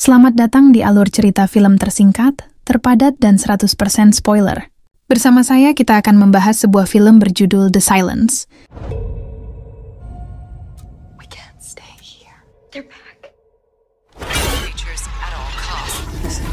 Selamat datang di alur cerita film tersingkat, terpadat dan 100% spoiler. Bersama saya kita akan membahas sebuah film berjudul The Silence. We can't stay here. They're back. Creatures at all costs.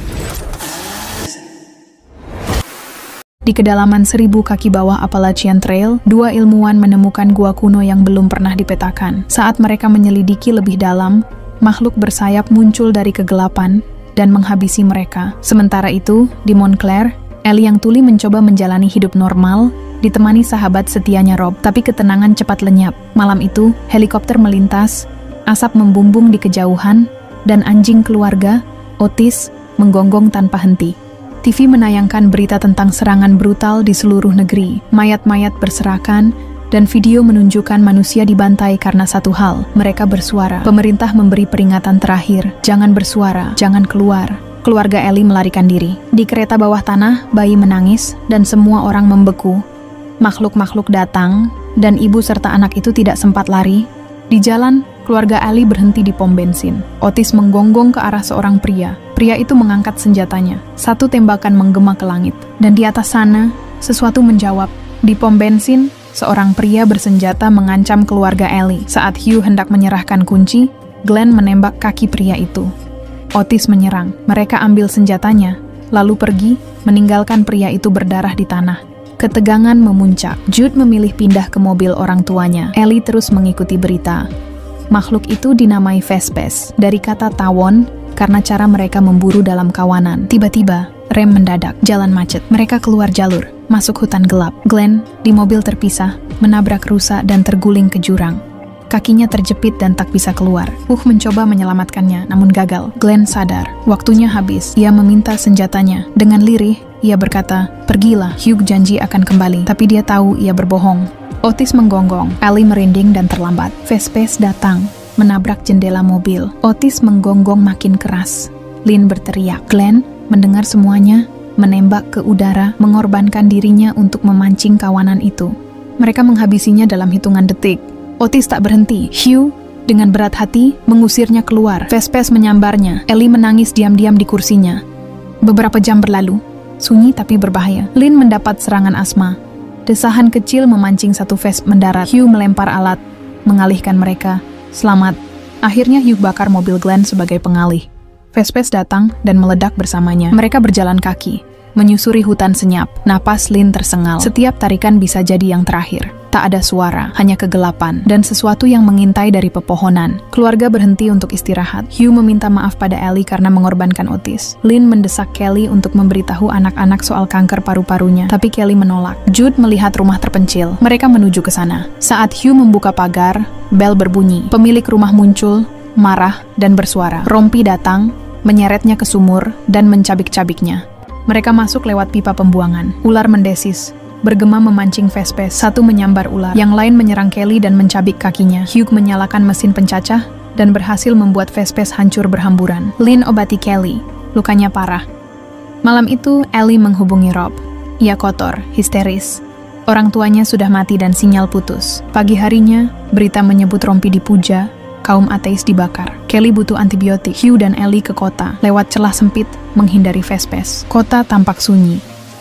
Di kedalaman 1000 kaki bawah Appalachian Trail, dua ilmuwan menemukan gua kuno yang belum pernah dipetakan. Saat mereka menyelidiki lebih dalam, makhluk bersayap muncul dari kegelapan dan menghabisi mereka. Sementara itu, di Montclair, Ellie yang tuli mencoba menjalani hidup normal, ditemani sahabat setianya Rob, tapi ketenangan cepat lenyap. Malam itu, helikopter melintas, asap membumbung di kejauhan, dan anjing keluarga, Otis, menggonggong tanpa henti. TV menayangkan berita tentang serangan brutal di seluruh negeri. Mayat-mayat berserakan, dan video menunjukkan manusia dibantai karena satu hal, mereka bersuara. Pemerintah memberi peringatan terakhir, jangan bersuara, jangan keluar. Keluarga Ellie melarikan diri. Di kereta bawah tanah, bayi menangis, dan semua orang membeku. Makhluk-makhluk datang, dan ibu serta anak itu tidak sempat lari. Di jalan, keluarga Ellie berhenti di pom bensin. Otis menggonggong ke arah seorang pria. Pria itu mengangkat senjatanya. Satu tembakan menggema ke langit. Dan di atas sana, sesuatu menjawab. Di pom bensin, seorang pria bersenjata mengancam keluarga Ellie. Saat Hugh hendak menyerahkan kunci, Glenn menembak kaki pria itu. Otis menyerang. Mereka ambil senjatanya, lalu pergi, meninggalkan pria itu berdarah di tanah. Ketegangan memuncak. Jude memilih pindah ke mobil orang tuanya. Ellie terus mengikuti berita. Makhluk itu dinamai Vespes, dari kata tawon, karena cara mereka memburu dalam kawanan. Tiba-tiba, rem mendadak, jalan macet. Mereka keluar jalur, masuk hutan gelap. Glenn, di mobil terpisah, menabrak rusa dan terguling ke jurang. Kakinya terjepit dan tak bisa keluar. Mencoba menyelamatkannya, namun gagal. Glenn sadar, waktunya habis. Ia meminta senjatanya. Dengan lirih, ia berkata, pergilah. Hugh janji akan kembali, tapi dia tahu ia berbohong. Otis menggonggong. Ellie merinding dan terlambat. Vespes datang, menabrak jendela mobil. Otis menggonggong makin keras. Lynn berteriak. Glenn mendengar semuanya, menembak ke udara, mengorbankan dirinya untuk memancing kawanan itu. Mereka menghabisinya dalam hitungan detik. Otis tak berhenti. Hugh, dengan berat hati, mengusirnya keluar. Vespes menyambarnya. Ellie menangis diam-diam di kursinya. Beberapa jam berlalu. Sunyi tapi berbahaya. Lynn mendapat serangan asma. Desahan kecil memancing satu Vesp mendarat. Hugh melempar alat, mengalihkan mereka. Selamat. Akhirnya Hugh bakar mobil Glenn sebagai pengalih. Vespes datang dan meledak bersamanya. Mereka berjalan kaki, menyusuri hutan senyap. Napas Lynn tersengal. Setiap tarikan bisa jadi yang terakhir. Tak ada suara, hanya kegelapan, dan sesuatu yang mengintai dari pepohonan. Keluarga berhenti untuk istirahat. Hugh meminta maaf pada Ellie karena mengorbankan Otis. Lynn mendesak Kelly untuk memberitahu anak-anak soal kanker paru-parunya, tapi Kelly menolak. Jude melihat rumah terpencil. Mereka menuju ke sana. Saat Hugh membuka pagar, bel berbunyi. Pemilik rumah muncul, marah, dan bersuara. Rompi datang, menyeretnya ke sumur, dan mencabik-cabiknya. Mereka masuk lewat pipa pembuangan. Ular mendesis, bergema memancing Vespes. Satu menyambar ular, yang lain menyerang Kelly dan mencabik kakinya. Hugh menyalakan mesin pencacah dan berhasil membuat Vespes hancur berhamburan. Lynn obati Kelly, lukanya parah. Malam itu, Ellie menghubungi Rob. Ia kotor, histeris. Orang tuanya sudah mati dan sinyal putus. Pagi harinya, berita menyebut rompi dipuja, kaum ateis dibakar. Kelly butuh antibiotik. Hugh dan Ellie ke kota, lewat celah sempit, menghindari Vespes. Kota tampak sunyi.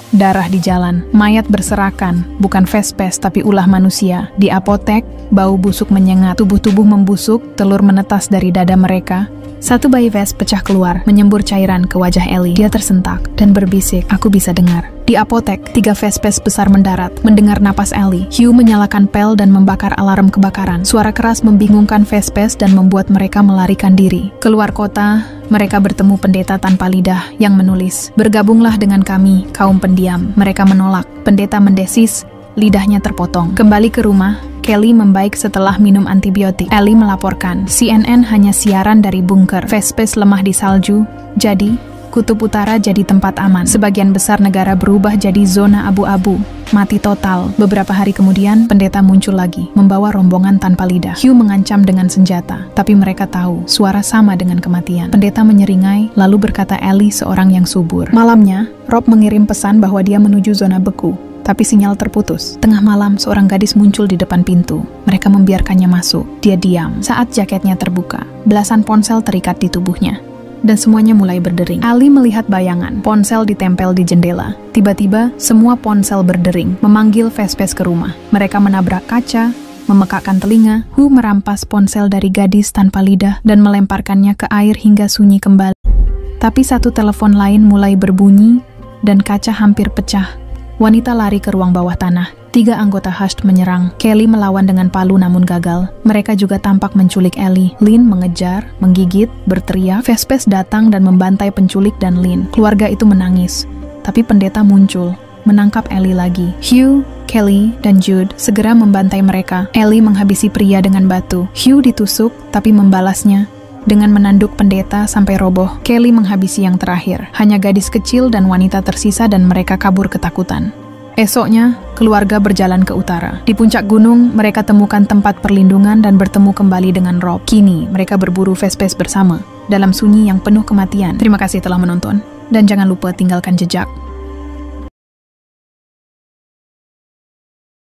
Darah di jalan, mayat berserakan, bukan Vespes tapi ulah manusia. Di apotek, bau busuk menyengat, tubuh-tubuh membusuk, telur menetas dari dada mereka. Satu bayi Vesp pecah keluar, menyembur cairan ke wajah Ellie. Dia tersentak dan berbisik, aku bisa dengar. Di apotek, 3 Vespes besar mendarat, mendengar napas Ellie. Hugh menyalakan pel dan membakar alarm kebakaran. Suara keras membingungkan Vespes dan membuat mereka melarikan diri. Keluar kota, mereka bertemu pendeta tanpa lidah yang menulis, bergabunglah dengan kami, kaum pendiam. Mereka menolak. Pendeta mendesis, lidahnya terpotong. Kembali ke rumah, Kelly membaik setelah minum antibiotik. Ellie melaporkan, CNN hanya siaran dari bunker. Vespes lemah di salju, jadi Kutub Utara jadi tempat aman. Sebagian besar negara berubah jadi zona abu-abu. Mati total. Beberapa hari kemudian, pendeta muncul lagi, membawa rombongan tanpa lidah. Hugh mengancam dengan senjata, tapi mereka tahu, suara sama dengan kematian. Pendeta menyeringai, lalu berkata Ellie seorang yang subur. Malamnya, Rob mengirim pesan bahwa dia menuju zona beku. Tapi sinyal terputus. Tengah malam, seorang gadis muncul di depan pintu. Mereka membiarkannya masuk. Dia diam. Saat jaketnya terbuka, belasan ponsel terikat di tubuhnya. dan semuanya mulai berdering. Ali melihat bayangan, ponsel ditempel di jendela. Tiba-tiba, semua ponsel berdering, memanggil Vespes ke rumah. Mereka menabrak kaca, memekakkan telinga. Hu merampas ponsel dari gadis tanpa lidah dan melemparkannya ke air hingga sunyi kembali. Tapi satu telepon lain mulai berbunyi dan kaca hampir pecah. Wanita lari ke ruang bawah tanah. 3 anggota Hushed menyerang. Kelly melawan dengan palu namun gagal. Mereka juga tampak menculik Ellie. Lynn mengejar, menggigit, berteriak. Vespes datang dan membantai penculik dan Lynn. Keluarga itu menangis. Tapi pendeta muncul, menangkap Ellie lagi. Hugh, Kelly, dan Jude segera membantai mereka. Ellie menghabisi pria dengan batu. Hugh ditusuk, tapi membalasnya dengan menanduk pendeta sampai roboh. Kelly menghabisi yang terakhir. Hanya gadis kecil dan wanita tersisa dan mereka kabur ketakutan. Esoknya, keluarga berjalan ke utara. Di puncak gunung, mereka temukan tempat perlindungan dan bertemu kembali dengan Rob. Kini, mereka berburu Vespes bersama, dalam sunyi yang penuh kematian. Terima kasih telah menonton, dan jangan lupa tinggalkan jejak.